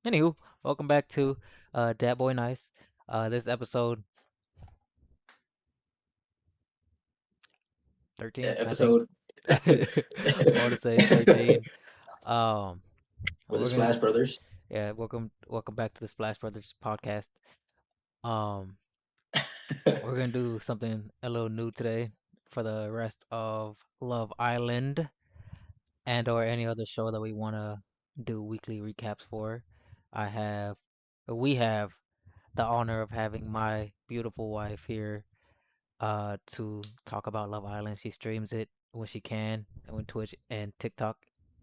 Anywho, welcome back to Dat Boy Nice. This episode 13, I think. Episode I want to say 13. Um, with the we're gonna Splash Brothers. yeah, welcome back to the Splash Brothers podcast. Um, we're gonna do something a little new today for the rest of Love Island and or any other show that we wanna do weekly recaps for. I have, we have the honor of having my beautiful wife here to talk about Love Island. She streams it when she can, and when Twitch and TikTok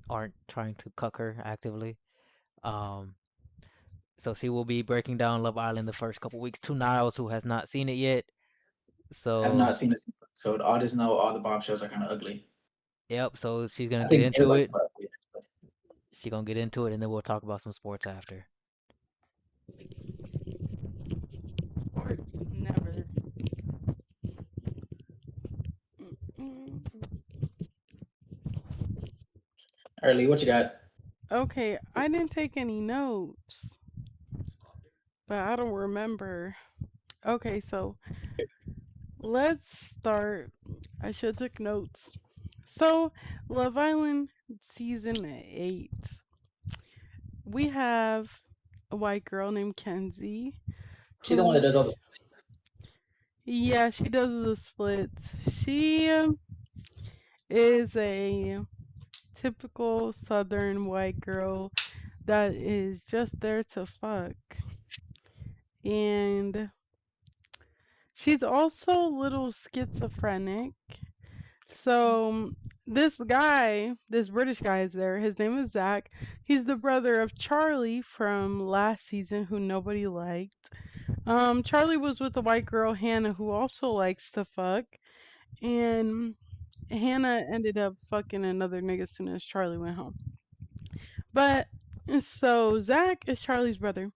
aren't trying to cuck her actively. Um, so she will be breaking down Love Island the first couple weeks to Niles, who has not seen it yet. Have So, not seen this episode. All just know all the bombshells are kind of ugly. yep. So she's gonna I get think into everybody it. thought we did. She's gonna get into it, and then we'll talk about some sports after. Sports never. Mm-mm. Early, what you got? Okay, I didn't take any notes, but I don't remember. Okay, so let's start. I should took notes. So, Love Island season 8. We have a white girl named Kenzie She the one that who does all the splits. yeah, she does the splits. She is a typical southern white girl that is just there to fuck. And she's also a little schizophrenic. So this guy, this British guy is there. His name is Zach. He's the brother of Charlie from last season who nobody liked. Charlie was with a white girl, Hannah, who also likes to fuck. And Hannah ended up fucking another nigga as soon as Charlie went home. But so Zach is Charlie's brother.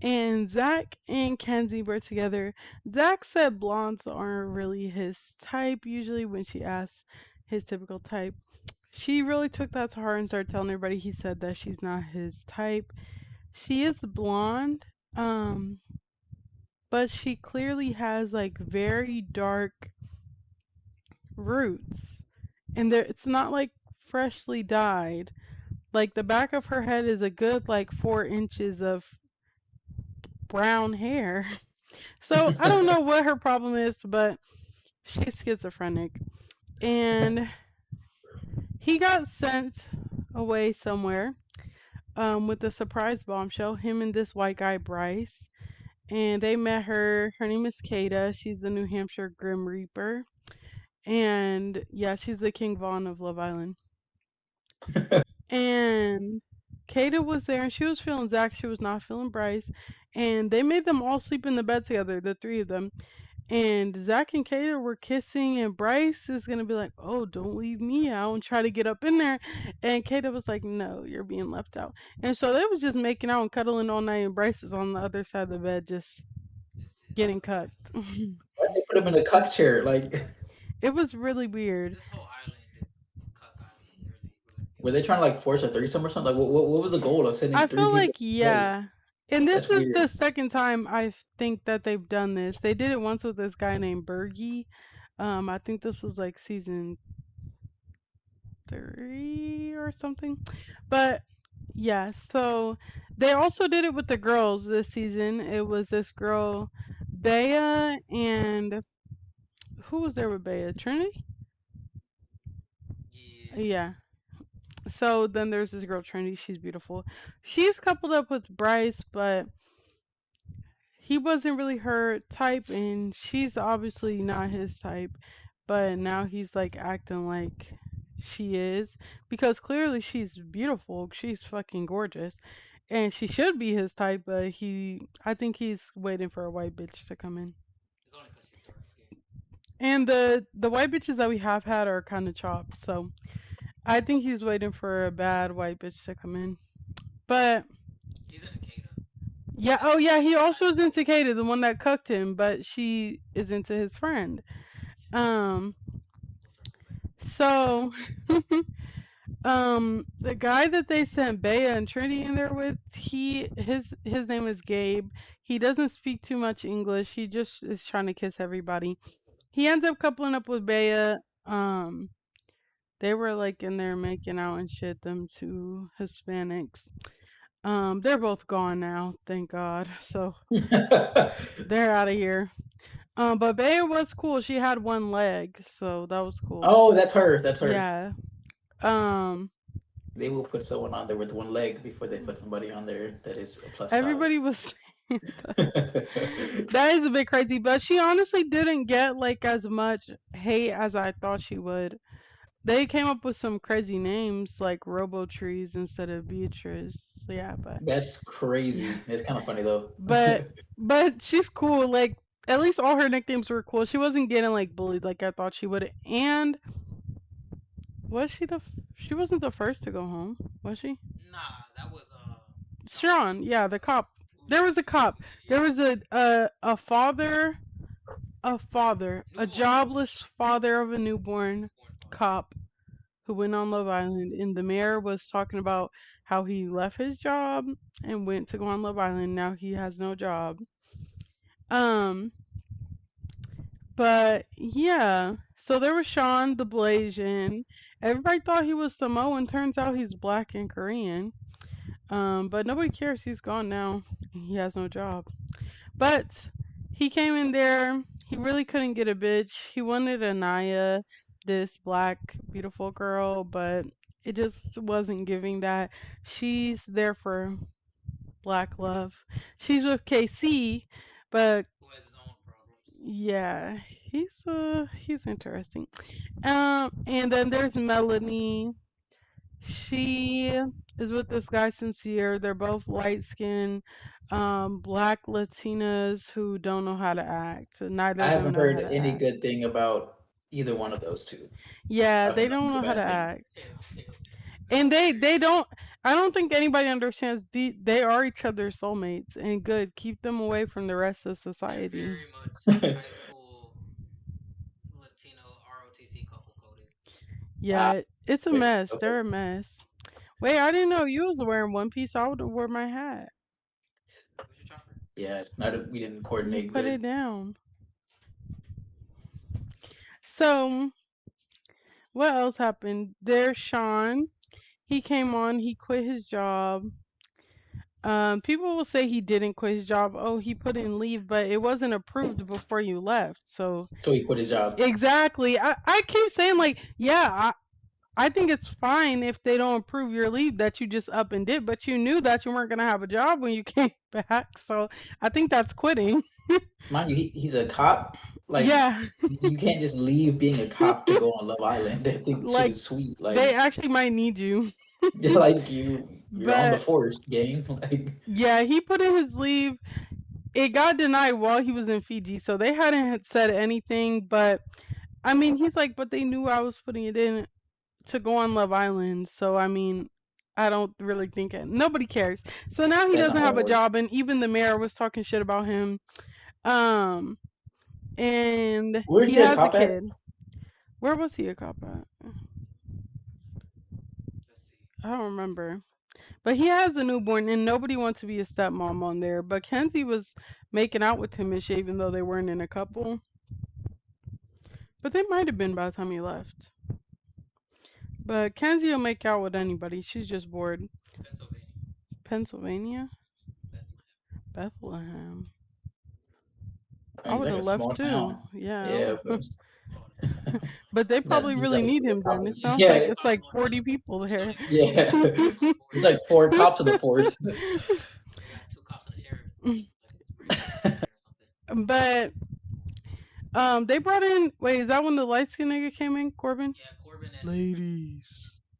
And Zach and Kenzie were together. Zach said blondes aren't really his type usually when she asks his typical type. She really took that to heart and started telling everybody he said that she's not his type. She is blonde, um, but she clearly has like very dark roots. And it's not like freshly dyed. Like the back of her head is a good like 4 inches of brown hair. So I don't know what her problem is, but she's schizophrenic. And he got sent away somewhere with a surprise bombshell, him and this white guy, Bryce. And they met her. Her name is Kada. She's the New Hampshire Grim Reaper. And yeah, she's the King Vaughn of Love Island. And Kada was there and she was feeling Zach. She was not feeling Bryce. And they made them all sleep in the bed together, the three of them. And Zach and Kato were kissing, and Bryce is gonna be like, "Oh, don't leave me out," and try to get up in there. And Kato was like, "No, you're being left out." And so they was just making out and cuddling all night, and Bryce is on the other side of the bed just getting cucked. Why they put him in a cuck chair? Like, It was really weird. This whole island is Cuck Island, really, were they trying to like force a threesome or something? Like, what was the goal of sending I three feel people like to space? yeah. And this That's is weird. the second time I think that they've done this. They did it once with this guy named Bergie. I think this was like season 3 or something. But yeah, so they also did it with the girls this season. It was this girl, Bea, and who was there with Bea? Trinity? Yeah. Yeah. So then there's this girl, Trinity. She's beautiful. She's coupled up with Bryce, but he wasn't really her type, and she's obviously not his type. But now he's like acting like she is because clearly she's beautiful. She's fucking gorgeous. And she should be his type, but I think he's waiting for a white bitch to come in. It's only because she's dark skinned. And the white bitches that we have had are kind of chopped, so I think he's waiting for a bad white bitch to come in. But He's in Akeda. yeah, oh yeah, he also is into Kata, the one that cucked him, but she is into his friend. Um, We'll circle back. so The guy that they sent Bea and Trinity in there with, his name is Gabe. He doesn't speak too much English. He just is trying to kiss everybody. He ends up coupling up with Bea. Um, they were like in there making out and shit. Them two Hispanics. They're both gone now, thank God. So they're out of here. But Bea was cool. She had one leg, so that was cool. Oh, that's her. That's her. Yeah. Um, They will put someone on there with one leg before they put somebody on there that is a plus everybody size. was that is a bit crazy, but she honestly didn't get like as much hate as I thought she would. They came up with some crazy names like Robo Trees instead of Beatrice. Yeah, but That's yeah. crazy. It's kind of funny though. But but she's cool. Like at least all her nicknames were cool. She wasn't getting like bullied like I thought she would. And was she she wasn't the first to go home, was she? Nah, that was Sean, yeah, the cop. There was a cop. There was a jobless father of a newborn cop who went on Love Island, and the mayor was talking about how he left his job and went to go on Love Island. Now he has no job. Um, but yeah, so there was Sean the Blasian. Everybody thought he was Samoan. Turns out he's black and Korean. But nobody cares. He's gone now. He has no job. But he came in there. He really couldn't get a bitch. He wanted Anaya, this black, beautiful girl, but it just wasn't giving that. She's there for black love. She's with KC, but who has his own problems. yeah, he's interesting. And then there's Melanie. She is with this guy Sincere. They're both light skinned, black Latinas who don't know how to act. Neither I of them haven't know how heard to any act. good thing about either one of those two. Yeah, I've they heard don't nothing know but how to bad things. act. Ew, ew. And they don't I don't think anybody understands they are each other's soulmates and good. Keep them away from the rest of They're society. very much high school Latino ROTC couple coded. Ah, Yeah, it's a okay. mess. Okay. They're a mess. Wait, I didn't know you was wearing one piece. I would have worn my hat. Where's your chopper? Yeah, not that we didn't You coordinate put good. it down. So, what else happened? There's Sean. He came on, he quit his job. People will say he didn't quit his job. Oh, he put in leave, but it wasn't approved before you left. So, So he quit his job. exactly. I keep saying, like, yeah, I think it's fine if they don't approve your leave that you just up and did, but you knew that you weren't going to have a job when you came back. So, I think that's quitting. Mind you, he's a cop. Like Yeah. you can't just leave being a cop to go on Love Island. I think shit Like, is sweet. they Like actually might need you. like you're on the But force, gang. Like yeah, he put in his leave. It got denied while he was in Fiji, so they hadn't said anything. But I mean, he's like, but they knew I was putting it in to go on Love Island. So I mean, I don't really think it. Nobody cares. So now he that's doesn't not how have it a works. job, and even the mayor was talking shit about him. Um, and Where's he he a has a cop at? kid. Where was he a cop at? Let's see. I don't remember. But he has a newborn, and nobody wants to be a stepmom on there. But Kenzie was making out with him and shit, even though they weren't in a couple. But they might have been by the time he left. But Kenzie will make out with anybody. She's just bored. Pennsylvania. Pennsylvania? Bethlehem. Bethlehem. Oh, I he's would like have a left small too. town. Yeah. Yeah, but But they that probably he's really like need a him cop. then. It sounds like Yeah, it's Probably like more than 40 enough. people It's there. only yeah. it's only one force. He's like four cops on the force. They got two cops and a sheriff. Like it's pretty big out there or something. But they brought in. Wait, is that when the light skinned nigga came in, Corbin? Yeah, Corbin and Ladies.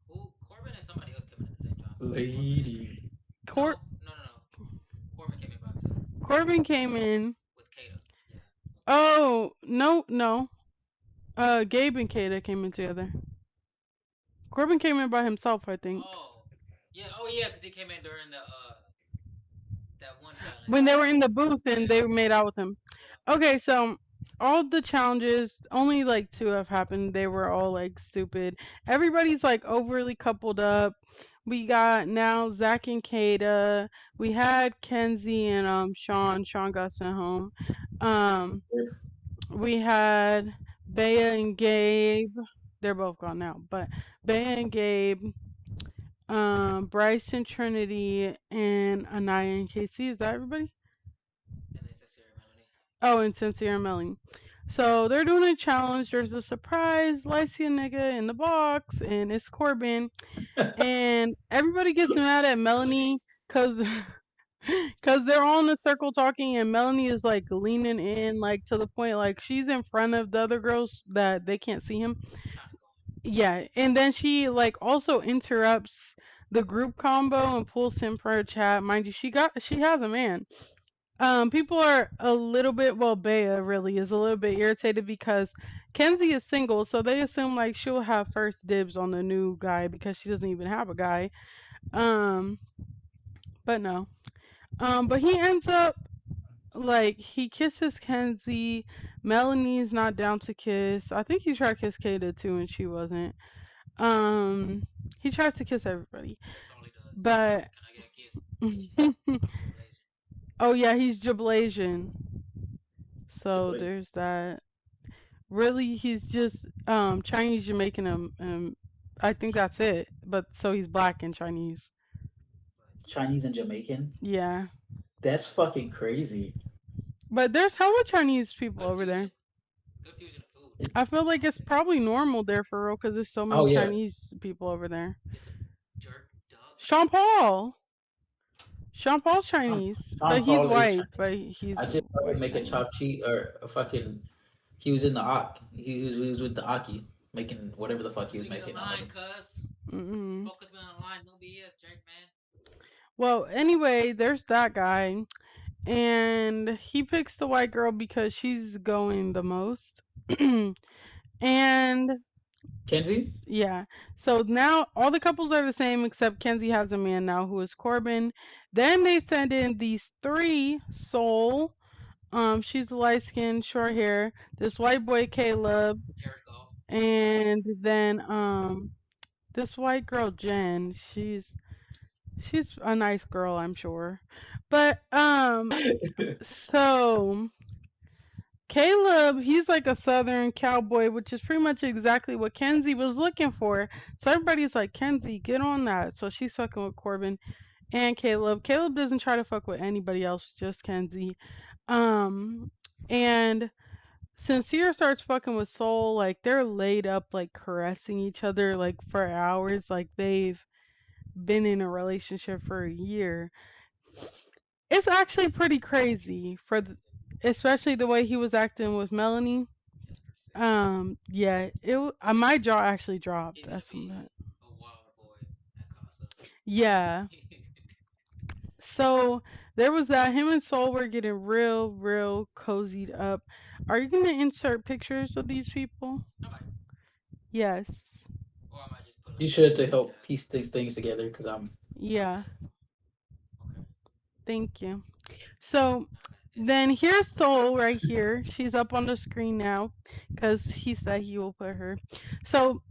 who? Corbin and somebody else came in at the same time. Lady. Cor- No. Corbin came in by himself Corbin came in. with Kata. Yeah. Oh no. Gabe and Kata came in together. Corbin came in by himself, I think. Oh. Yeah. Oh yeah, because he came in during the that one challenge. When they were in the booth and they made out with him. Yeah. Okay, so all the challenges, only like two have happened. They were all like stupid. Everybody's like overly coupled up. We got now Zach and Kada. We had Kenzie and Sean. Sean got sent home. Um, we had Bea and Gabe. They're both gone now, but Bea and Gabe, Bryce and Trinity, and Anaya and Casey. Is that everybody? And then Cecilia and Melanie. Oh, and Sincere and Melanie. So they're doing a challenge. There's a surprise Lycia nigga in the box, and it's Corbin. And everybody gets mad at Melanie because cause they're all in a circle talking, and Melanie is like leaning in, like to the point like she's in front of the other girls that they can't see him. Kind of going. Yeah, and then she like also interrupts the group combo and pulls him for her chat. Mind you, she has a man. People are a little bit, well, Bea really is a little bit irritated because Kenzie is single, so they assume like she'll have first dibs on the new guy because she doesn't even have a guy. Um, but no. But he ends up like he kisses Kenzie. Melanie's not down to kiss. I think he tried to kiss Kata too, and she wasn't. Um, he tries to kiss everybody, That's all he does. but Can I get a kiss? I'm Jablasian. oh yeah, he's Jablasian. So Wait, there's that. Really, he's just Chinese Jamaican. I think that's it. But so he's black and Chinese. Chinese and Jamaican? Yeah, That's fucking crazy. but there's hella Chinese people Good over fusion. there. Good fusion of food. I feel like it's probably normal there for real because there's so many Oh yeah, Chinese people over there. Get some jerk duck. Sean Paul. Sean Paul's Sean, Chinese, but Sean he's Paul is white. Chinese. But he's I just saw him white make a Chinese. chop cheat or a fucking. He was in the Ak. He was with the Aki making whatever the fuck he was Speak the making. I don't line, know. cuz. Mm-mm. Focus me on the line. No BS, Jake, man. Well, anyway, there's that guy, and he picks the white girl because she's going the most. And Kenzie? yeah, so now all the couples are the same except Kenzie has a man now who is Corbin. Then they send in these three Soul. She's light skinned, short hair. This white boy Caleb, Jared Goff. and then this white girl Jen. She's a nice girl, I'm sure. But so Caleb, he's like a southern cowboy, which is pretty much exactly what Kenzie was looking for. So everybody's like, Kenzie, get on that. So she's fucking with Corbin and Caleb. Caleb doesn't try to fuck with anybody else, just Kenzie. Um, and Sincere starts fucking with Soul, like they're laid up, like caressing each other, like for hours, like they've been in a relationship for a year. It's actually pretty crazy especially the way he was acting with Melanie. Yes, per se. Yeah, my jaw actually dropped. He's gonna That's some be that. a wild boy at Casa. Yeah. So there was that. Him and Soul were getting real, real cozied up. Are you gonna insert pictures of these people? I might. Yes. Or I might just put You like should to in the help chat. piece these things together because I'm. Yeah. Okay. Thank you. So Now I'm gonna edit. then here's Soul right here. She's up on the screen now because he said he will put her. So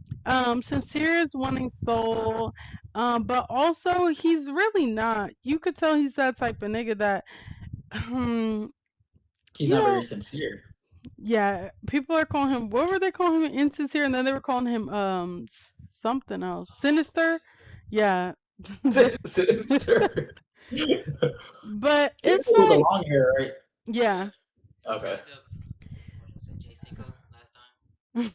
Sincere is wanting Soul, but also he's really not. You could tell he's that type of nigga that He's you not very know, sincere. yeah, people are calling him, what were they calling him, insincere, and then they were calling him something else, sinister. Sinister. Yeah. The- Sinister. He's but the it's one with the like, long hair, right? yeah. Yeah. He Okay. reminds me of what did I say, Jay Cinco last time.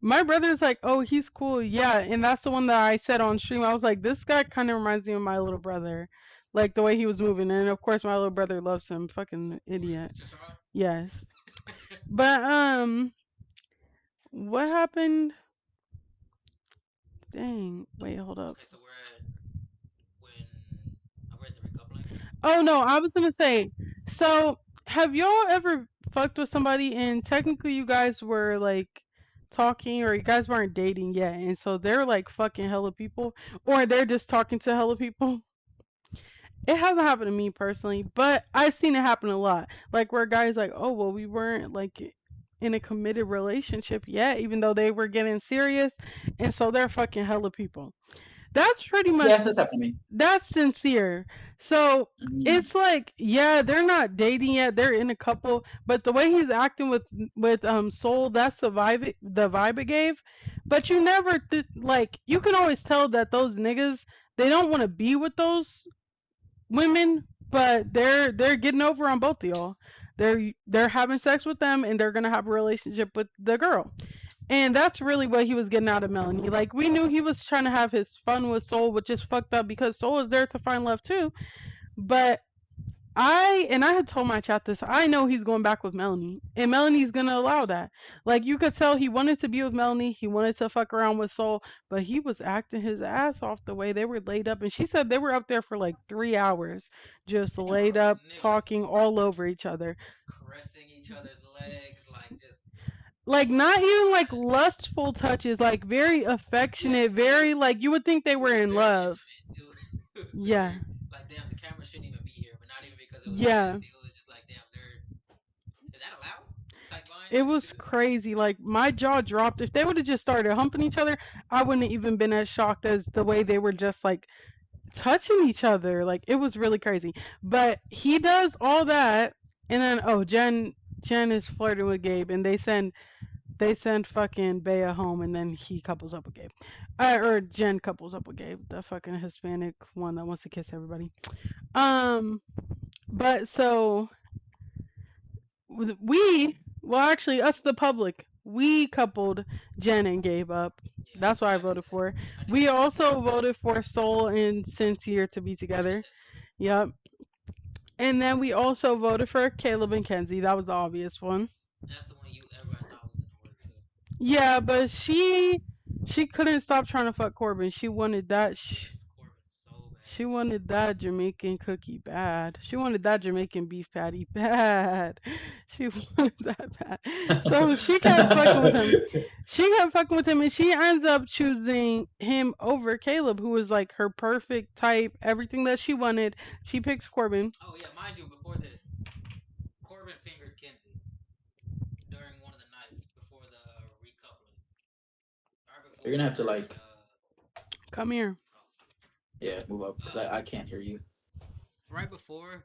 My brother's like, oh, he's cool. Yeah. And that's the one that I said on stream. I was like, this guy kind of reminds me of my little brother. Like the way he was moving. And of course, my little brother loves him. Fucking idiot. Chicharron. Yes. But, what happened? Dang. Wait, hold up. Okay, so we're at when we're at the recoupling. Oh, no. I was going to say, so have y'all ever fucked with somebody and technically you guys were like talking or you guys weren't dating yet and so they're like fucking hella people or they're just talking to hella people? It hasn't happened to me personally, but I've seen it happen a lot. Like where guys like, oh well, we weren't like in a committed relationship yet, even though they were getting serious, and so they're fucking hella people. That's pretty much Yeah, that's happened to me. that's sincere. So Mm. it's like, yeah, they're not dating yet. They're in a couple, but the way he's acting with Soul, that's the vibe it gave. But you never like you can always tell that those niggas they don't want to be with those women, but they're getting over on both of y'all. They're having sex with them and they're gonna have a relationship with the girl. And that's really what he was getting out of Melanie. Like we knew he was trying to have his fun with Soul, which is fucked up because Soul is there to find love too. But I had told my chat this. I know he's going back with Melanie, and Melanie's gonna allow that. Like you could tell he wanted to be with Melanie. He wanted to fuck around with Soul, but he was acting his ass off the way they were laid up. And she said they were up there for like 3 hours, just Damn. laid up, Nigga, talking all over each other. caressing each other's legs, like just Like not even like lustful touches, like very yeah, affectionate, it very was like you would think they it were was in very love. intimate. It was Yeah, very like damn, the camera shouldn't even be here, but not even because it was yeah. nasty. It was just like damn, they're is that allowed? Type It vibes. was crazy. Like my jaw dropped. If they would have just started humping each other, I wouldn't have even been as shocked as the way they were just like touching each other. Like it was really crazy. But he does all that, and then oh, Jen is flirting with Gabe, and they send fucking Bea home, and then he couples up with Gabe, or Jen couples up with Gabe, the fucking Hispanic one that wants to kiss everybody. Um, but so well, actually, us, the public, we coupled Jen and Gabe up. Yeah, That's what I I did voted that. for. I did We that too. also voted for Soul and Sincere to be I did together. that too. Yep. And then we also voted for Caleb and Kenzie. That was the obvious one. That's the one you everybody thought was gonna work too. Yeah, but she couldn't stop trying to fuck Corbin. She wanted that. She wants Corbin so She bad. wanted that Jamaican cookie bad. She wanted that Jamaican beef patty bad. She wanted that bad. So she kept fucking with him. She kept fucking with him, and she ends up choosing him over Caleb, who was like her perfect type, everything that she wanted. She picks Corbin. Oh yeah, mind you, before this, Corbin fingered Kenzie during one of the nights before the recoupling. Right You're before gonna have to her and like, Come here. yeah, move up because I can't hear you. right before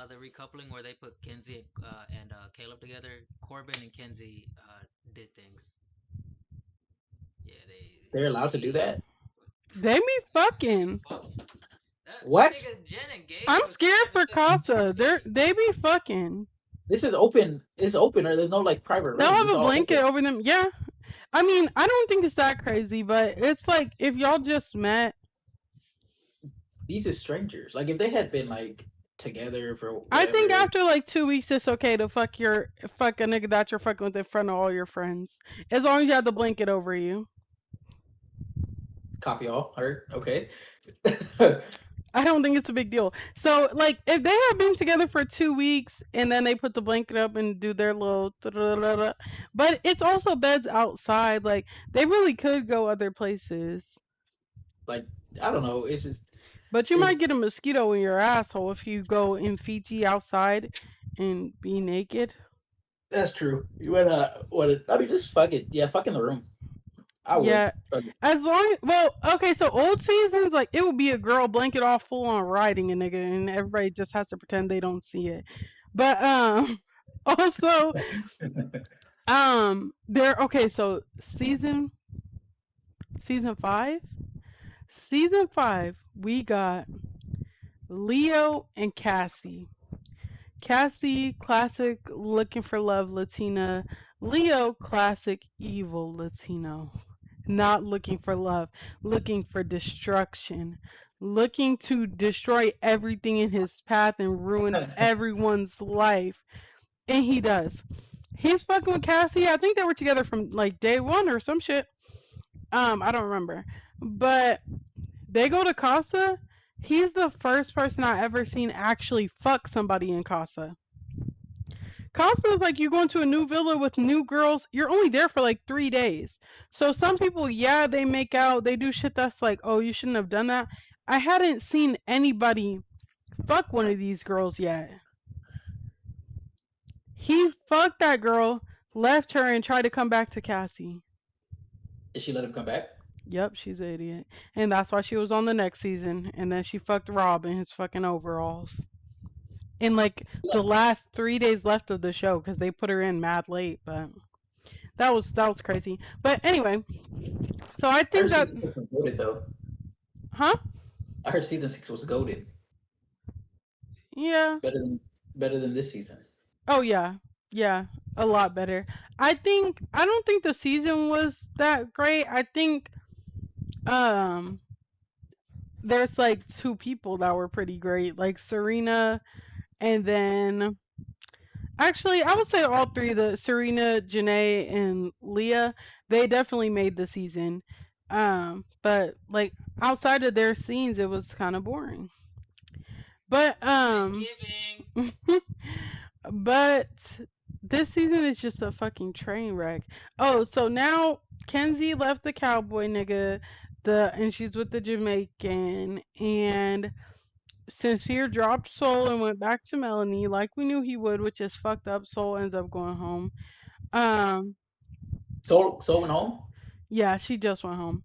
the recoupling where they put Kenzie and Caleb together, Corbin and Kenzie did things. Yeah, They're allowed to do he that. They be they be fucking. fucking. That What? nigga Jen and Gabe I'm was scared trying to for set some shit up. Casa. Yeah, They be fucking. This is open. It's open, or there's no like private They'll rooms. have It's a all blanket open. over them. Yeah. I mean, I don't think it's that crazy, but it's like if y'all just met. These is strangers. Like if they had been like together for I think whatever, after like 2 weeks, it's okay to fuck a nigga that you're fucking with in front of all your friends, as long as you have the blanket over you. copy all. Heard? Okay. I don't think it's a big deal. So like, if they have been together for 2 weeks and then they put the blanket up and do their little, but it's also beds outside. Like they really could go other places. Like I don't know. It's just But you might it's get a mosquito in your asshole if you go in Fiji outside and be naked. that's true. You would what? I mean, just fuck it. Yeah, fuck in the room. I would. Yeah, Fuck it. as long well, okay. So old seasons, like it would be a girl blanket all full on riding a nigga, and everybody just has to pretend they don't see it. But also there. Okay, so season five, season five, we got Leo and Cassie. Cassie, classic looking for love Latina. Leo, classic evil Latino. Not looking for love, looking for destruction, looking to destroy everything in his path and ruin everyone's life. And he does. He's fucking with Cassie. I think they were together from like day one or some shit. I don't remember. But they go to Casa. He's the first person I ever seen actually fuck somebody in Casa. Casa is like you go into a new villa with new girls. You're only there for like 3 days. So some people, yeah, they make out, they do shit that's like, oh, you shouldn't have done that. I hadn't seen anybody fuck one of these girls yet. He fucked that girl, Left her and tried to come back to Cassie. Did she let him come back? Yep, she's an idiot. And that's why she was on the next season. And then she fucked Rob in his fucking overalls. In like the last 3 days left of the show because they put her in mad late. But that was crazy. But anyway, so I I heard think that, season 6 was goaded though. huh? I heard season 6 was goaded. Yeah. Better than better than this season. Oh yeah. Yeah. A lot better. I don't think the season was that great. I think um there's like two people that were pretty great, like Serena, and then actually I would say all three, the Serena, Janae, and Leah, they definitely made the season. But like outside of their scenes, it was kind of boring. But but this season is just a fucking train wreck. Oh, so now Kenzie left the cowboy nigga, and she's with the Jamaican, and Sincere dropped Soul and went back to Melanie, like we knew he would, which is fucked up. Soul ends up going home. Um, Soul went home? yeah, she just went home.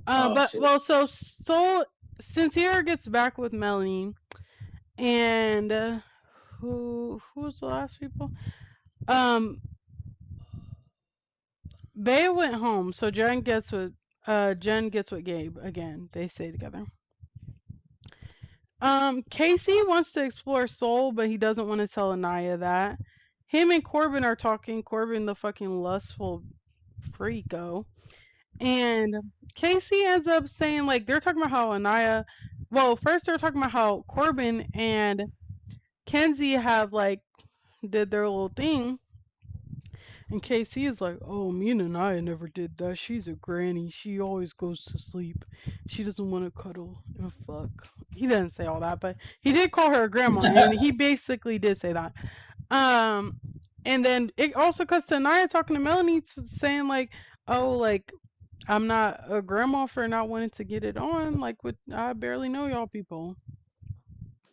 Oh But shit. well, so Soul Sincere gets back with Melanie, and who was the last people? Um, Bea went home, so Jen gets with Gabe again. They stay together. Casey wants to explore Soul, but he doesn't want to tell Anaya that. Him and Corbin are talking. Corbin, the fucking lustful freako. And Casey ends up saying, like, they're talking about how Anaya. Well, first they're talking about how Corbin and Kenzie have, like, did their little thing. And Casey is like, oh, me and Anaya never did that. She's a granny. She always goes to sleep. She doesn't want to cuddle and fuck. He didn't say all that, but he did call her a grandma, and he basically did say that. Um, and then it also cuts to Anaya talking to Melanie, saying like, oh, like I'm not a grandma for not wanting to get it on. Like, with I barely know y'all people.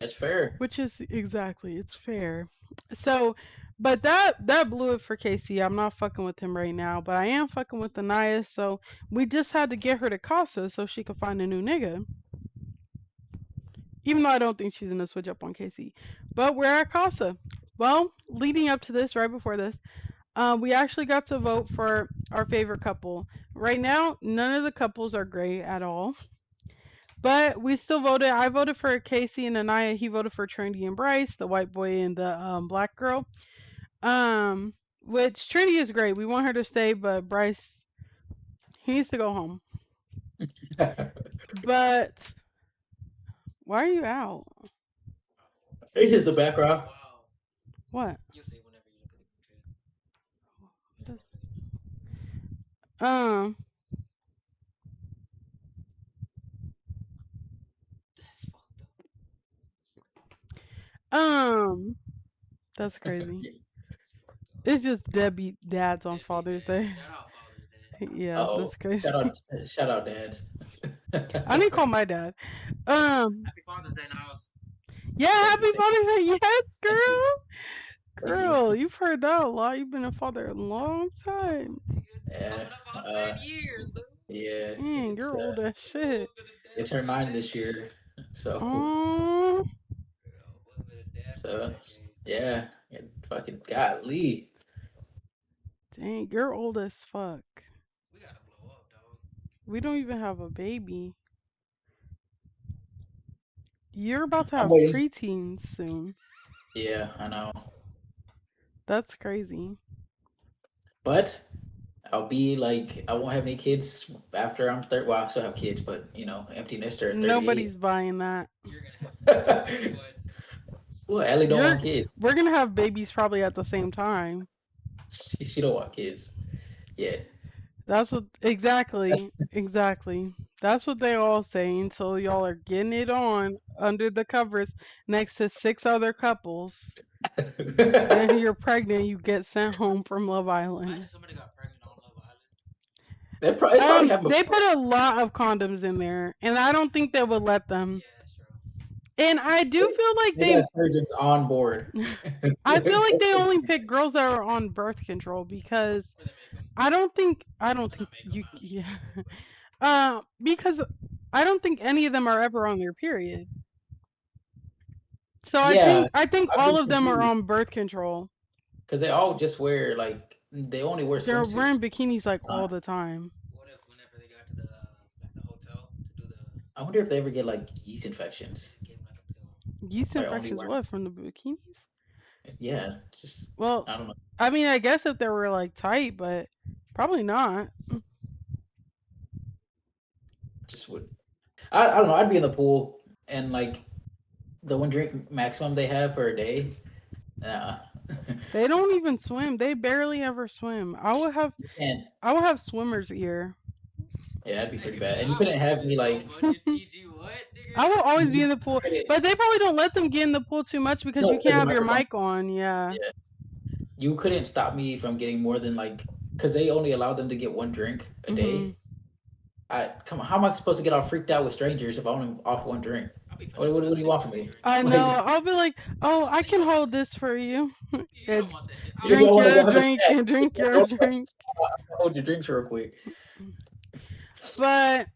That's fair. Which is exactly, it's fair. So, but that blew it for Casey. I'm not fucking with him right now, but I am fucking with Anaya. So we just had to get her to Casa so she could find a new nigga. Even though I don't think she's gonna switch up on Casey, but we're at Casa. Well, leading up to this, right before this, we actually got to vote for our favorite couple. Right now, none of the couples are great at all. But we still voted. I voted for Casey and Anaya. He voted for Trinity and Bryce, the white boy and the black girl. Um, which Trinity is great. We want her to stay, but Bryce, he needs to go home. But why are you out? It is the background. What? Um, um, that's crazy. It's just Debbie dads on Father's Day. Yeah, Oh, that's crazy. shout out, dads. I didn't call my dad. Happy Father's Day, Niles. Yeah, happy Father's Day. Yes, Thank you. girl. Thank you. Girl, you've heard that a lot. You've been a father a long time. Yeah. Yeah. Dang, It's you're old as shit. it turned 9 this year. So Oh, so yeah. And fucking golly. dang, you're old as fuck. We don't even have a baby. You're about to I'm have waiting. preteens soon. Yeah, I know. That's crazy. But I'll be like I won't have any kids after I'm 30. Well, I still have kids, but empty nester at 38. Nobody's buying that. Well, Ellie don't want kids. We're gonna have babies probably at the same time. She don't want kids. Yeah. That's what exactly. That's what they all say until y'all are getting it on under the covers next to 6 other couples. Then you're pregnant, you get sent home from Love Island. They probably have They put a lot of condoms in there, and I don't think they would let them. And I do feel like They got surgeons on board. I feel like they only pick girls that are on birth control because I don't think you yeah. Because I don't think any of them are ever on their period. So Yeah, I think I'd all be of them are confused on birth control. because they all just wear like they only wear They're wearing swimsuits bikinis like all all the time. the time. What if whenever they got to the hotel to do the I wonder if they ever get like yeast they infections gave them like a pill? Yeast by only infections wearing. what from the bikinis? Yeah, just Well, I don't know. I mean, I guess if they were like tight, but probably not. Just would. I don't know. I'd be in the pool and like the one drink maximum they have for a day. Nah, They don't even swim. They barely ever swim. you can't. I would have swimmer's ear. Yeah, that'd be Hey, pretty the bad. And you couldn't have opposite me is so like budget PG. What, I will always be you in the pool, couldn't. but they probably don't let them get in the pool too much because No, you can't because the have your microphone. mic on. Yeah. Yeah, you couldn't stop me from getting more than like because they only allowed them to get one drink a Mhm. day. I come on. How am I supposed to get all freaked out with strangers if I only off one drink? I'll be What, finessing what, other what do you niggas want for from me? free. I know. Like I'll be like, "Oh, I Hey, you can don't, hold this for you." you and don't want that shit. you don't drink want to your go have a drink chat. and drink your Go drink. hold your drinks real quick. But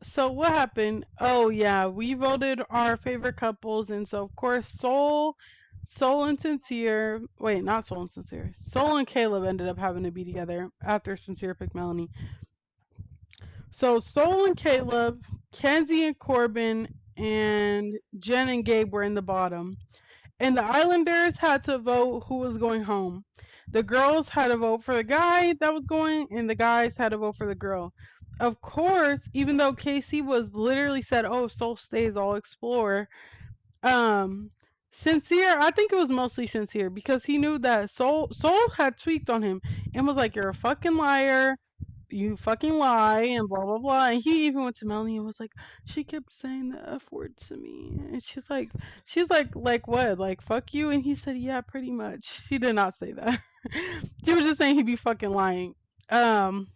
so what happened? Oh yeah, we voted our favorite couples, and so of course Soul and Sincere. Wait, not Soul and Sincere. Soul and Caleb ended up having to be together after Sincere picked Melanie. So Soul and Caleb, Kenzie and Corbin, and Jen and Gabe were in the bottom. And the Islanders had to vote who was going home. The girls had to vote for the guy that was going, and the guys had to vote for the girl. Of course, even though Casey was literally said, "Oh, Soul stays, I'll explore." Um, Sincere, I think it was mostly Sincere because he knew that Soul had tweaked on him and was like, "You're a fucking liar. You fucking lie," and blah blah blah. And he even went to Melanie and was like, she kept saying the F word to me. And she's like what? Like fuck you? And he said, yeah, pretty much. She did not say that. She was just saying he'd be fucking lying. Um,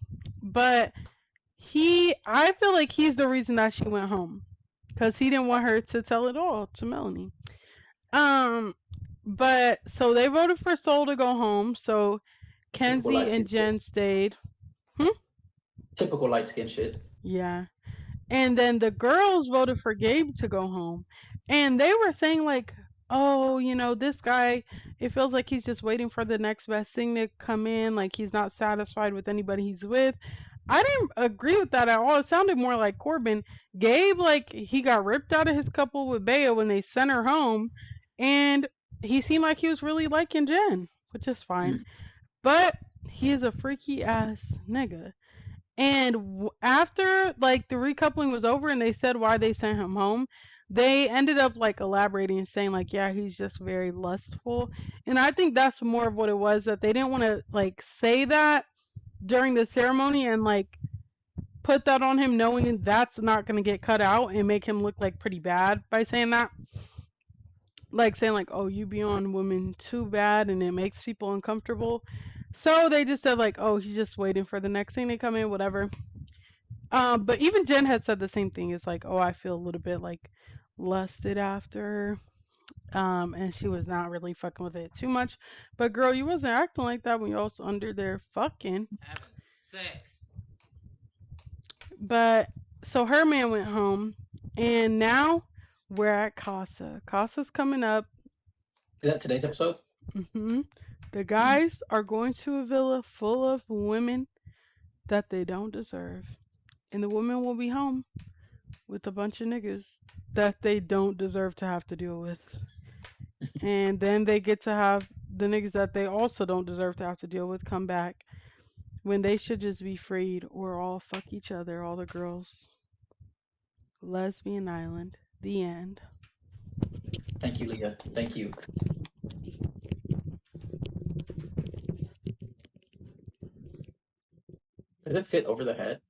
but I feel like he's the reason that she went home. Because he didn't want her to tell it all to Melanie. Um, but so they voted for Soul to go home. So Typical Kenzie light and skin shit. Jen stayed. Hmm? Typical light skin shit. Yeah. And then the girls voted for Gabe to go home. And they were saying, like, oh, this guy, it feels like he's just waiting for the next best thing to come in. Like, he's not satisfied with anybody he's with. I didn't agree with that at all. It sounded more like Corbin. Gabe, like, he got ripped out of his couple with Bea when they sent her home. And he seemed like he was really liking Jen, which is fine. Mm. But he is a freaky ass nigga. And after like the recoupling was over and they said why they sent him home, they ended up like elaborating and saying like, yeah, he's just very lustful. And I think that's more of what it was, that they didn't want to like say that during the ceremony and like put that on him, knowing that's not going to get cut out and make him look like pretty bad by saying that. Like saying like, oh, you be on women too bad and it makes people uncomfortable. So they just said like, oh, he's just waiting for the next thing to come in, whatever. But even Jen had said the same thing. It's like, oh, I feel a little bit like lusted after. And she was not really fucking with it too much. But girl, you wasn't acting like that when you was under there fucking. Having sex. But so her man went home, and now we're at Casa. Casa's coming up. Is that today's episode? hmm The Mm. guys are going to a villa full of women that they don't deserve, and the women will be home with a bunch of niggas that they don't deserve to have to deal with. And then they get to have the niggas that they also don't deserve to have to deal with come back when they should just be freed or all fuck each other, all the girls. Lesbian Island. The end. Thank you, Leah. Thank you. Does it fit over the head?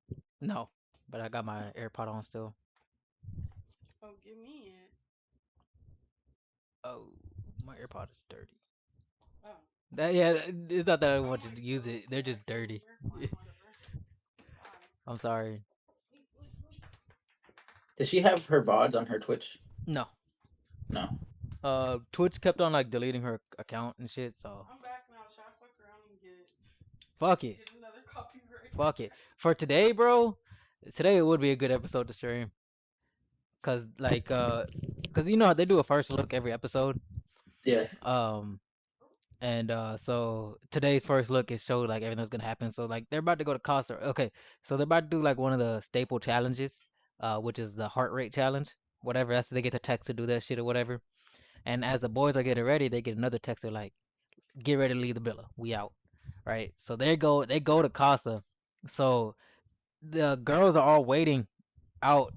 No, but I got my AirPod on still. Oh, give me it. Oh, my AirPod is dirty. Oh. It's not that I want you My to use God. it. They're just Okay. dirty. We're fine. Whatever. I'm sorry. Does she have her VODs on her Twitch? No. No. Twitch kept on like deleting her account and shit. So I'm back now. Should I fuck around and fuck it, get another copyright? fuck it. For today, bro. Today it would be a good episode to stream, cause like cause you know how they do a first look every episode. Yeah. Um, and so today's first look is showed like everything's gonna happen. So like they're about to go to Costa. Okay, so they're about to do like one of the staple challenges, which is the heart rate challenge. Whatever. That's they get the text to do that shit or whatever. And as the boys are getting ready, they get another text. They're like, "Get ready to leave the villa. We out." Right. So they go. They go to Casa. So the girls are all waiting out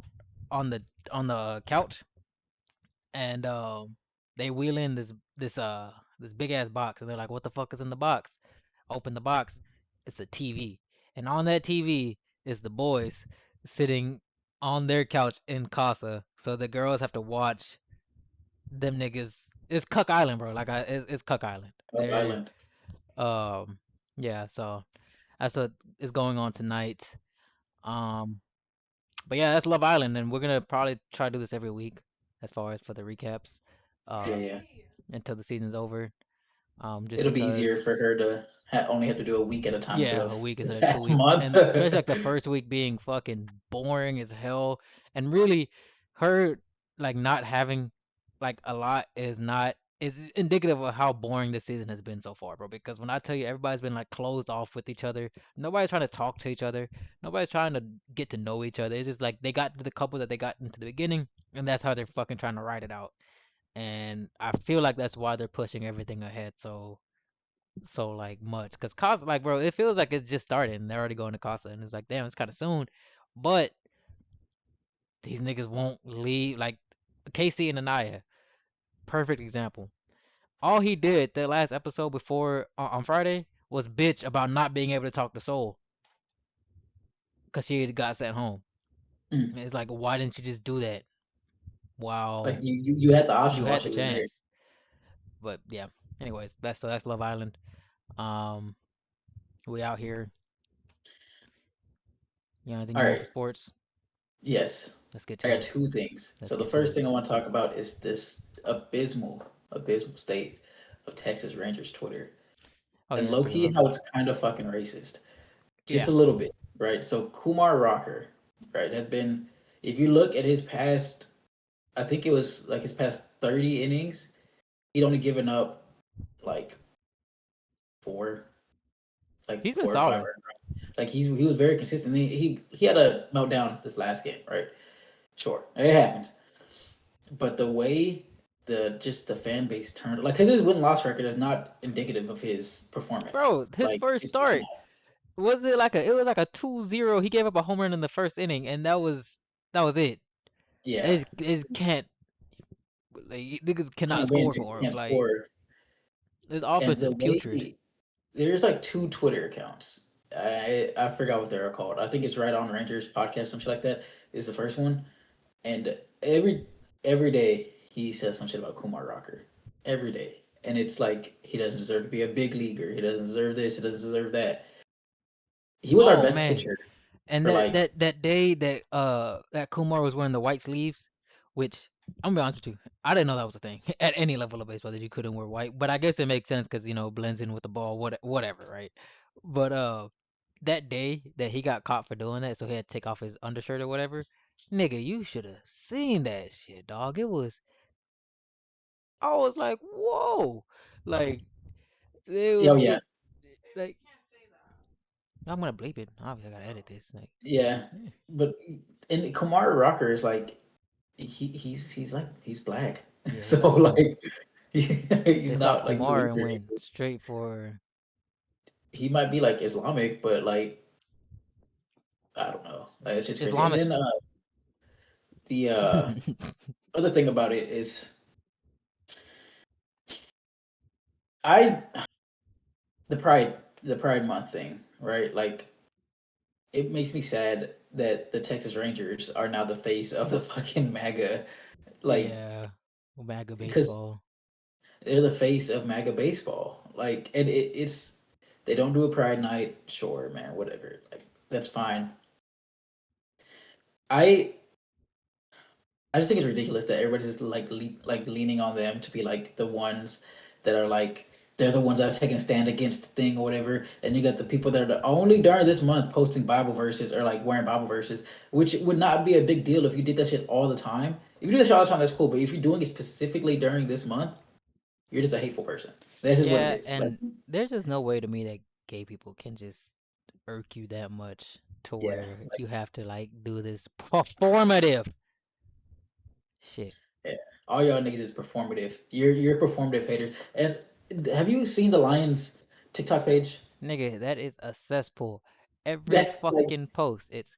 on the couch, and they wheel in this big ass box, and they're like, "What the fuck is in the box?" Open the box. It's a TV, and on that TV is the boys sitting on their couch in Casa. So the girls have to watch them niggas. It's Cuck Island, bro. Like it's Cuck Island. Up They're Island. um yeah. So that's what is going on tonight. Um, but yeah, that's Love Island, and we're gonna probably try to do this every week, as far as for the recaps, Yeah, uh, yeah. until the season's over. Just It'll be because, easier for her to only have to do a week at a time instead yeah, a of week the instead of two past weeks, month. and especially like the first week being fucking boring as hell, and really, her like not having like a lot is indicative of how boring this season has been so far, bro. Because when I tell you everybody's been like closed off with each other, nobody's trying to talk to each other, nobody's trying to get to know each other. It's just like they got to the couple that they got into the beginning, and that's how they're fucking trying to write it out. And I feel like that's why they're pushing everything ahead so like much. Cause Casa, like bro, it feels like it's just started and they're already going to Casa, and it's like damn, it's kind of soon. But these niggas won't leave. Like Casey and Anaya, perfect example. All he did the last episode before on Friday was bitch about not being able to talk to Soul because she had got sent home. Mm. And it's like, why didn't you just do that Like while you had the you option while had she the was there. chance? But yeah. Anyways, that's Love Island. Um, we out here. You got anything All you want for right. sports? Yes. Let's get I to got it. two things. Let's So the get to first it. thing I want to talk about is this abysmal state of Texas Rangers Twitter. Oh And yeah, low for key real. how it's kind of fucking racist. Just Yeah, a little bit, right? So Kumar Rocker, right, has been if you look at his past I think it was like his past 30 innings, he'd only given up like four, he's like been 4 or 5 solid. earned runs. Like he was very consistent. He had a meltdown this last game, right? Sure, it happened. But the way the fan base turned, like, because his win loss record is not indicative of his performance. Bro, his Like first it's start not. it was like a 2-0. He gave up a home run in the first inning, and that was it. Yeah, It can't like niggas cannot can't win score if you for him. can't Like score. his And offense the is putrid. way there's like two Twitter accounts. I forgot what they're called. I think it's Right On Rangers podcast, something like that. Is the first one, and every day he says some shit about Kumar Rocker. Every day, and it's like he doesn't deserve to be a big leaguer. He doesn't deserve this. He doesn't deserve that. He was our Oh best man. pitcher And for that like that that day that Kumar was wearing the white sleeves, which I'm gonna be honest with you, I didn't know that was a thing at any level of baseball that you couldn't wear white. But I guess it makes sense because blends in with the ball, whatever, right? But that day that he got caught for doing that, so he had to take off his undershirt or whatever. Nigga, you should have seen that shit, dog. I was like, whoa, like it oh was yeah, it, like I'm gonna bleep it. Obviously, I gotta edit this. Like, yeah, yeah, but and Kumar Rocker is like he's like he's black, yeah, he so black as fuck. like he's They saw not like Kumar and either. went straight for. He might be like Islamic, but like I don't know. Like it's just crazy. And then Islamist. the other thing about it is I the Pride Month thing, right? Like it makes me sad that the Texas Rangers are now the face of the fucking MAGA, like Yeah, MAGA because baseball. they're the face of MAGA baseball. Like, and it's they don't do a Pride Night, sure, man, whatever. Like that's fine. I I just think it's ridiculous that everybody's just like leaning on them to be like the ones that are like they're the ones that are taking a stand against the thing or whatever. And you got the people that are only during this month posting Bible verses or like wearing Bible verses, which would not be a big deal if you did that shit all the time. If you do that shit all the time, that's cool. But if you're doing it specifically during this month, you're just a hateful person. That's just what it Yeah, is. Like, and there's just no way to me that gay people can just irk you that much to yeah, where like you have to like do this performative shit. yeah, all y'all niggas is performative. You're performative haters. And have you seen the Lions TikTok page? Nigga, that is a cesspool. Every That like fucking post, it's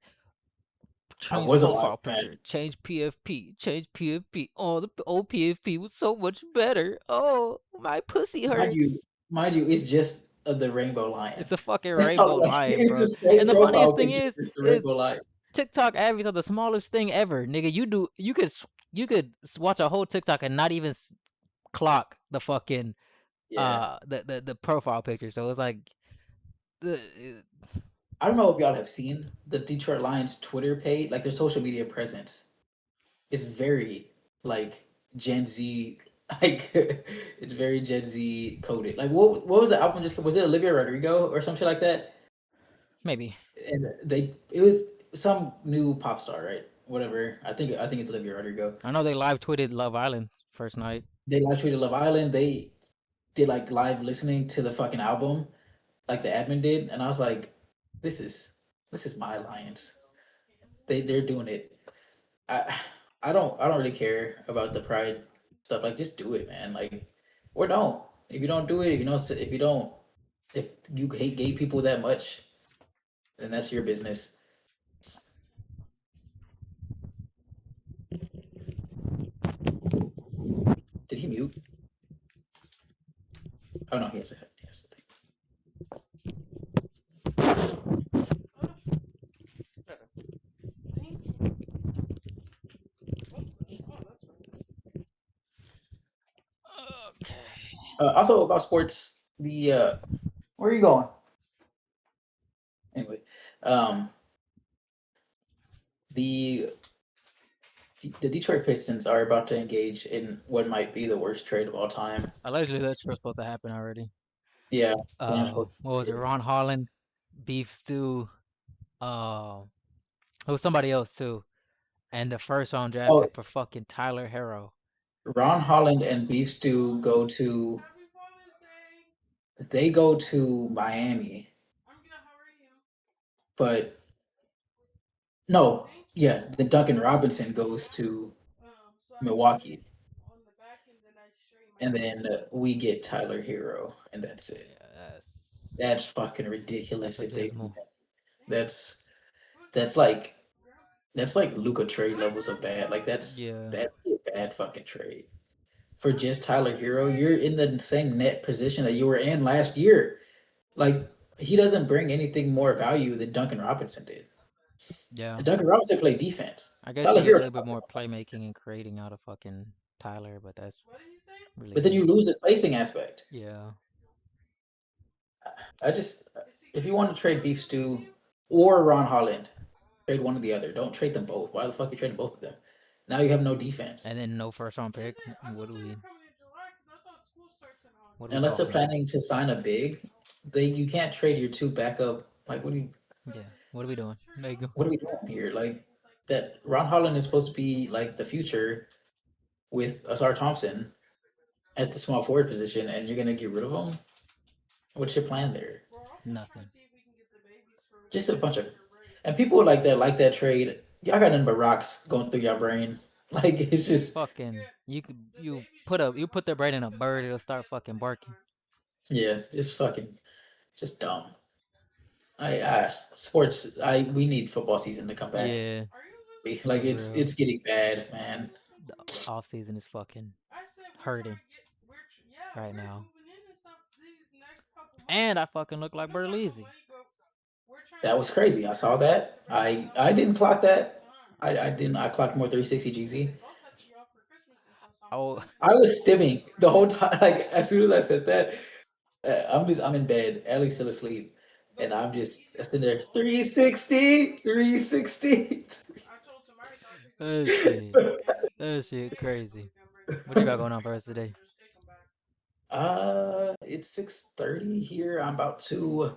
I change wasn't profile watching that. picture, change PFP, change PFP. Oh, the old PFP was so much better. Oh, my pussy Mind hurts. you, mind you, it's just the rainbow lion. It's a fucking That's all. rainbow Like lion, it's the bro. same And the funniest profile thing picture. It's the is rainbow lion. TikTok ads are the smallest thing ever, nigga. You could watch a whole TikTok and not even clock the fucking Yeah, the profile picture. So it's like the I don't know if y'all have seen the Detroit Lions Twitter page, like their social media presence is very like Gen Z. Like it's very Gen Z coded. Like what was the album? Just was it Olivia Rodrigo or some shit like that? maybe. And it was some new pop star, right? Whatever. I think it's Olivia Rodrigo. I know they live tweeted Love Island first night. They live tweeted Love Island. They did like live listening to the fucking album, like the admin did, and I was like, this is this is my Lions. They're doing it. I I don't really care about the pride stuff. Like just do it, man. Like or don't. If you don't do it, if you hate gay people that much, then that's your business. Did he mute? Oh no, he has a thing. Okay. Also about sports, the where are you going? Anyway, um, the the Detroit Pistons are about to engage in what might be the worst trade of all time. Allegedly, that's supposed to happen already. Yeah, Williams supposed What was it? to. Ron Holland, Beef Stew. Uh, it was somebody else too. And the first round draft Oh, pick for fucking Tyler Harrow. Ron Holland and Beef Stew they go to Miami, but no, yeah, the Duncan Robinson goes to Milwaukee, and then we get Tyler Hero, and that's it. Yeah, That's fucking that's ridiculous if they do abysmal. that. That's that's like that's like Luca trade levels of bad. Like Yeah, that's a bad fucking trade for just Tyler Hero. You're in the same net position that you were in last year. Like he doesn't bring anything more value than Duncan Robinson did. yeah. And Duncan Robinson played defense. I guess you Tyler get a Hero, little bit more playmaking and creating out of fucking Tyler, but that's but really then you it. lose the spacing aspect. Yeah. I just if you want to trade Beef Stew or Ron Holland, trade one or the other. Don't trade them both. Why the fuck you trading both of them? Now you have no defense. And then no first round pick. What are we Unless they're talking about? planning to sign a big, they you can't trade your two backup. Like Yeah. What are we doing? There you go. what are we doing here? Like that Ron Holland is supposed to be like the future with Asar Thompson at the small forward position, and you're gonna get rid of him. What's your plan there? Nothing. Just a bunch of and people like that trade. Y'all got nothing but rocks going through your brain. Like it's just Fucking you put their brain in a bird, it'll start fucking barking. yeah, just fucking just dumb. I sports. I we need football season to come back. Yeah, Like for real. it's getting bad, man. The off season is fucking hurting right now. And I fucking look like Burleezy. That was crazy. I saw that. I didn't clock that. I didn't. I clocked more 360 GZ. Oh, I was stimming the whole time. Like as soon as I said that, I'm in bed. Ellie's still asleep, and I'm just sitting there 360, 360. That shit. That shit crazy. What you got going on for us today? It's 6:30 here. I'm about to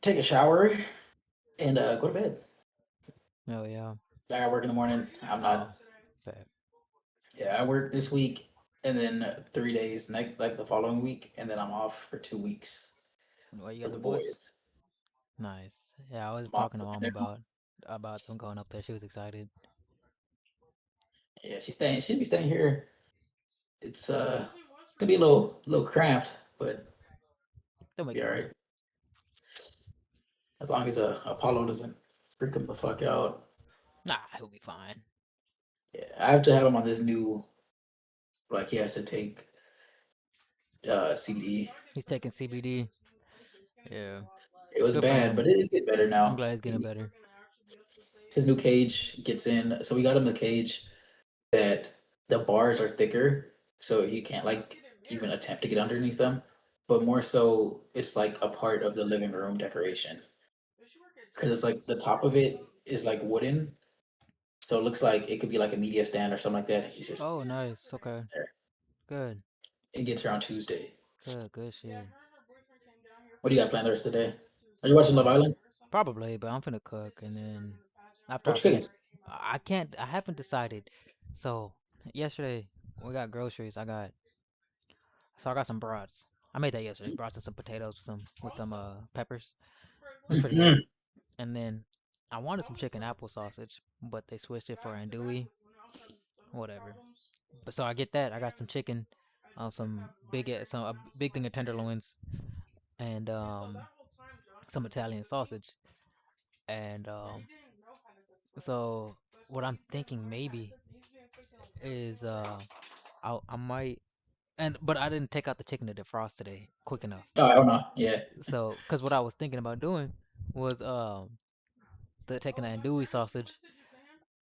take a shower and go to bed. Oh yeah. I got work in the morning. I'm Oh, not. fair. Yeah, I work this week and then 3 days next, like the following week, and then I'm off for 2 weeks What you for got the the boys? boys. Nice. Yeah, I was I'm off talking to with mom them now. about them going up there. She was excited. Yeah, she's staying. She'll be staying here. It's to be a little cramped, but They'll make be it all work. right as long as Apollo doesn't freak him the fuck out. Nah, he'll be fine. Yeah, I have to have him on this new, like he has to take CBD. He's taking CBD. Yeah, It was good for bad, him. but it is getting better I'm now. glad he's getting better. His new cage gets in, so we got him the cage that the bars are thicker, so you can't like even attempt to get underneath them. But more so, it's like a part of the living room decoration because it's like the top of it is like wooden, so it looks like it could be like a media stand or something like that. He's just Oh, nice. Okay. there. Good. It gets here on Tuesday. Good. Good shit. What do you got planned the rest of the day? Are you watching Love Um, Island? Probably, but I'm finna cook, and then after What I you finish, cooking? I can't. I haven't decided. So yesterday we got groceries. I got some brats. I made that yesterday. Brats and some potatoes, with some peppers. It was pretty good. Mm-hmm. And then I wanted some chicken apple sausage, but they switched it for andouille. Whatever. But so I get that. I got some chicken, some a big thing of tenderloins, and some Italian sausage. And so what I'm thinking maybe is I might but I didn't take out the chicken to defrost today quick enough. Oh, I don't know. Yeah, So because what I was thinking about doing was taking the andouille sausage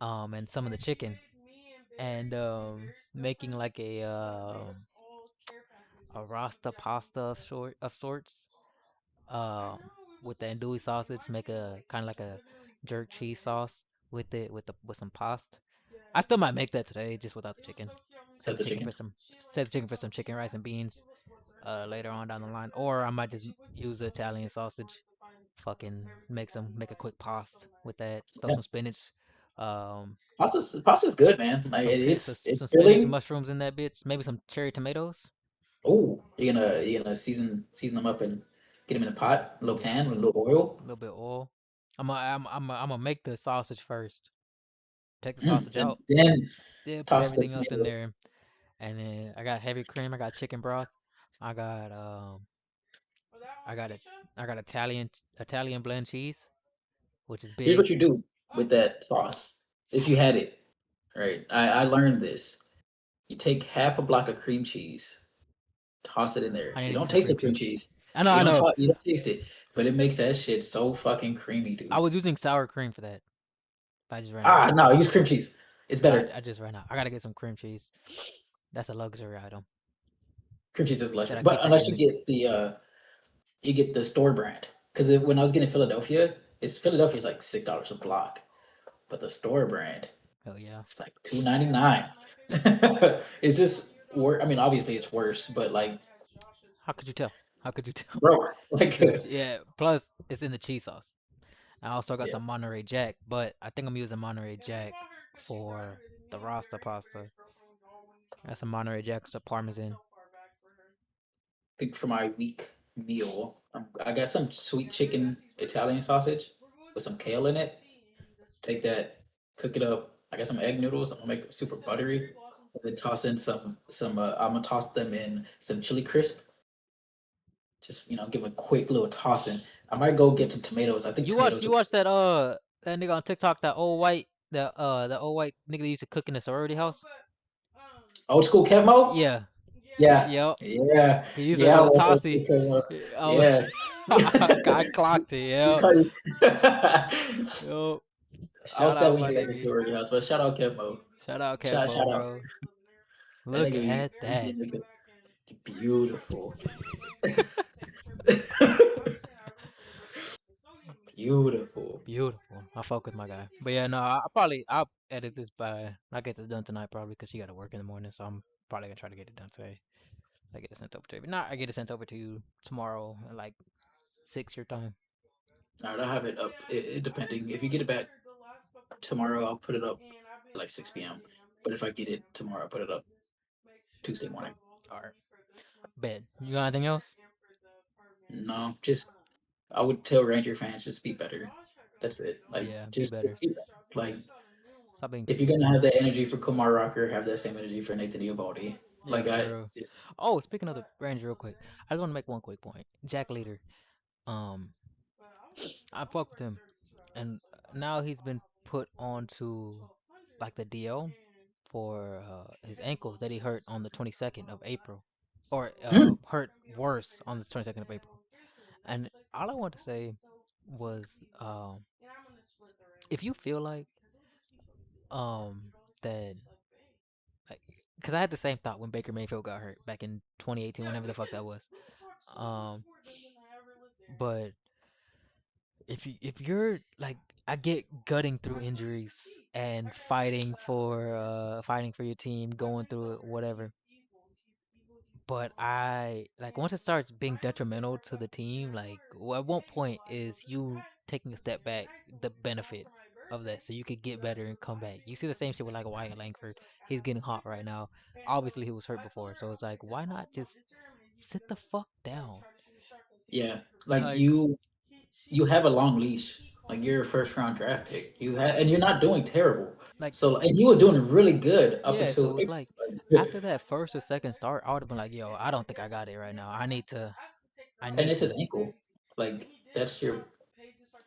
and some of the chicken and making like a rasta pasta of sorts um with the andouille sausage, make a kind of like a jerk cheese sauce with some pasta. I still might make that today, just without the chicken. got the chicken. Save the chicken for some chicken rice and beans later on down the line, or I might just use the Italian sausage. Fucking make a quick pasta with that. Throw Yeah, some spinach, um, pasta's good, man. Like it's some spinach and filling. mushrooms in that bitch. Maybe some cherry tomatoes. Oh, you're gonna season them up and get them in a pot, a little Yeah, pan with a little oil. a little bit of oil. I'm gonna make the sausage first. Take the Mm, sausage and out. then Then put toss the everything else in tomatoes. there, and then I got heavy cream. I got chicken broth. I got um I got a I got Italian blend cheese, which is Here's big. what you do with that sauce. If you had it, right? I learned this. You take half a block of cream cheese, toss it in there. I need You to get don't some taste the cream cream cheese. cheese. I know, I know. You don't taste it, but it makes that shit so fucking creamy, I dude. was using sour cream for that, but I just ran out. Ah, no, use cream cheese. It's better. I just ran out. I gotta get some cream cheese. That's a luxury item Cream cheese is that luxury, I but keep unless forgetting to. you get the store brand, because when I was getting Philadelphia, it's Philadelphia's like $6 a block, but the store brand, Oh yeah. it's like 2.99. It's just I mean, obviously it's worse, but like How could you tell? How could you tell? broke. Like Yeah. Plus, it's in the cheese sauce. I also got yeah, some Monterey Jack, but I think I'm using Monterey Jack for the Rasta pasta. That's some Monterey Jack, some Parmesan. I think for my week meal, I got some sweet chicken Italian sausage with some kale in it. Take that, cook it up. I got some egg noodles. I'm gonna make it super buttery. And then toss in some. I'm gonna toss them in some chili crisp. Just give a quick little toss in. I might go get some tomatoes. I think tomatoes. You watched that nigga on TikTok, the old white nigga that used to cook in the sorority house? Old school Kevmo. Yeah. Yeah, Yep. yeah, He used a yeah. I little watch old school tossy. Kevmo. Oh, Yeah. I clocked it. You Yep. call you. Yep. I was Shout out 7 my years at nigga. sorority house, but shout out Kevmo. Shout out Shout Kevo, out. bro. That Look nigga at be that. nigga beautiful. Beautiful. Beautiful. I fuck with my guy. But yeah, no, I'll edit this by I get this done tonight probably because she got to work in the morning, so I'm probably gonna try to get it done today. So I get it sent over to you. But not I get it sent over to you tomorrow at like 6 your time. All right, I'll have it up. Depending if you get it back tomorrow, I'll put it up at like 6 p.m. But if I get it tomorrow, I'll put it up Tuesday morning. All right. Bet. You got anything else? No, just I would tell Ranger fans just be better. That's it. Like Yeah, be just better. be better. Like Stop being if you're conceited. gonna have that energy for Kumar Rocker, have that same energy for Nathan Eovaldi. Yeah, Like for I real. just Oh, speaking of the Rangers, real quick, I just want to make one quick point. Jack Leader, um, I fucked with him, and now he's been put onto like the DL for his ankle that he hurt on the 22nd of April, or mm, hurt worse on the 22nd of April. And all I want to say was, if you feel like that, like, because I had the same thought when Baker Mayfield got hurt back in 2018, whenever the fuck that was. Um, but if you're like, I get gutting through injuries and fighting for your team, going through it, whatever. But I like once it starts being detrimental to the team, like at what point is you taking a step back the benefit of that so you could get better and come back? You see the same shit with like Wyatt Langford. He's getting hot right now. Obviously he was hurt before, so it's like why not just sit the fuck down? yeah. Like Like you have a long leash. Like you're a first round draft pick. You have and you're not doing terrible. like So and he was doing really good up yeah, so until it's like like, after that first or second start, I would have been like, yo, I don't think I got it right now. I and need it's his to ankle. Like that's your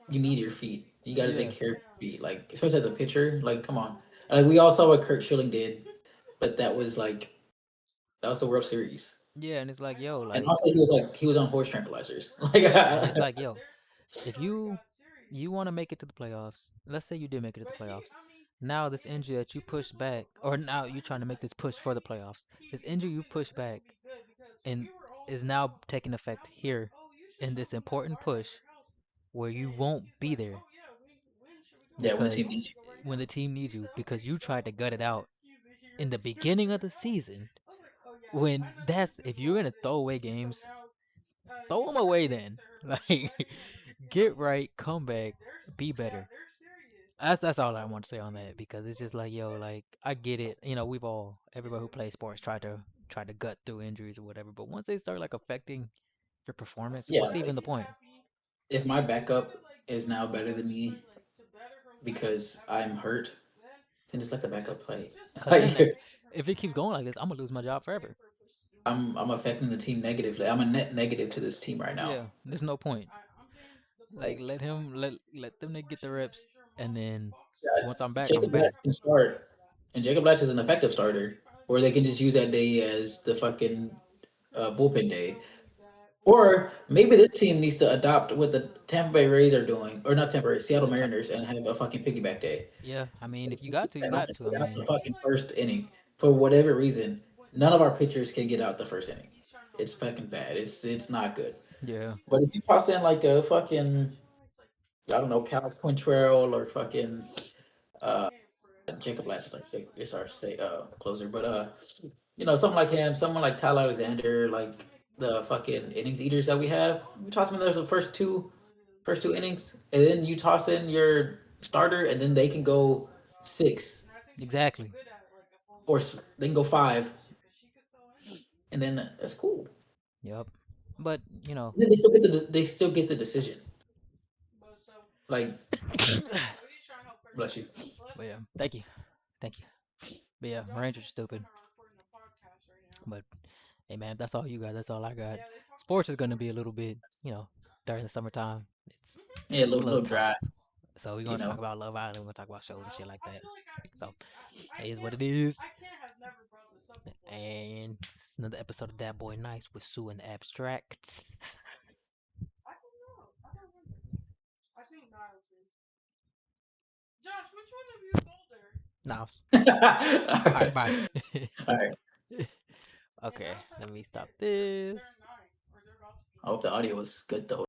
you need your feet. You got to take yeah. care of your feet. Like especially as a pitcher. Like come on. Like we all saw what Kurt Schilling did, but that was the World Series. Yeah, and it's like, yo, And like also he was on horse tranquilizers. yeah, and it's like, yo, if you want to make it to the playoffs, let's say you did make it to the playoffs. Now this injury that you push back, or now you're trying to make this push for the playoffs. This injury you push back and is now taking effect here in this important push where you won't be there yeah, when the because team needs you. when the team needs you because you tried to gut it out in the beginning of the season when that's if you're gonna throw away games, throw them away then. Like, get right, come back, be better. That's all I want to say on that because it's just like yo, like I get it. You know, everybody who plays sports try to gut through injuries or whatever. But once they start like affecting your performance, Yeah, what's even like the point? if my backup is now better than me because I'm hurt, then just let the backup play. Cause then Like if it keeps going like this, I'm gonna lose my job forever. I'm affecting the team negatively. I'm a net negative to this team right now. Yeah, there's no point. Like let them get the reps, and then Yeah, once I'm back, I'm Jacob back. Latch can start, and Jacob Latch is an effective starter, or they can just use that day as the fucking bullpen day. Or maybe this team needs to adopt what the Tampa Bay Rays are doing, or not Tampa Bay, Seattle The top, Mariners, and have a fucking piggyback day. yeah, I mean, if you It's got to, you and only got to. I get out the mean, fucking first inning for whatever reason. None of our pitchers can get out the first inning. It's fucking bad. It's not good. yeah, But if you toss in like a fucking I don't know Cal Quintrell or fucking uh Jacob Latch is our say closer, but something like him, someone like Tyler Alexander, like the fucking innings eaters that we have. You toss them in there the first two innings, and then you toss in your starter, and then they can go six exactly. or they can go five, and then that's cool. Yep. But you know, And then they still get the decision. Like but bless you. yeah, thank you. But yeah, Rangers are stupid. But hey, man, that's all you got. That's all I got. Sports is gonna be a little bit, during the summertime. It's Yeah, a a little little tough. dry, So we're you gonna talk know. about Love Island. We're gonna talk about shows and shit like that. So it is what it is. And it's another episode of That Boy Nice with Sue and the Abstracts. Now, All all right, right, bye. all right. Okay, let me stop this. I hope the audio was good though.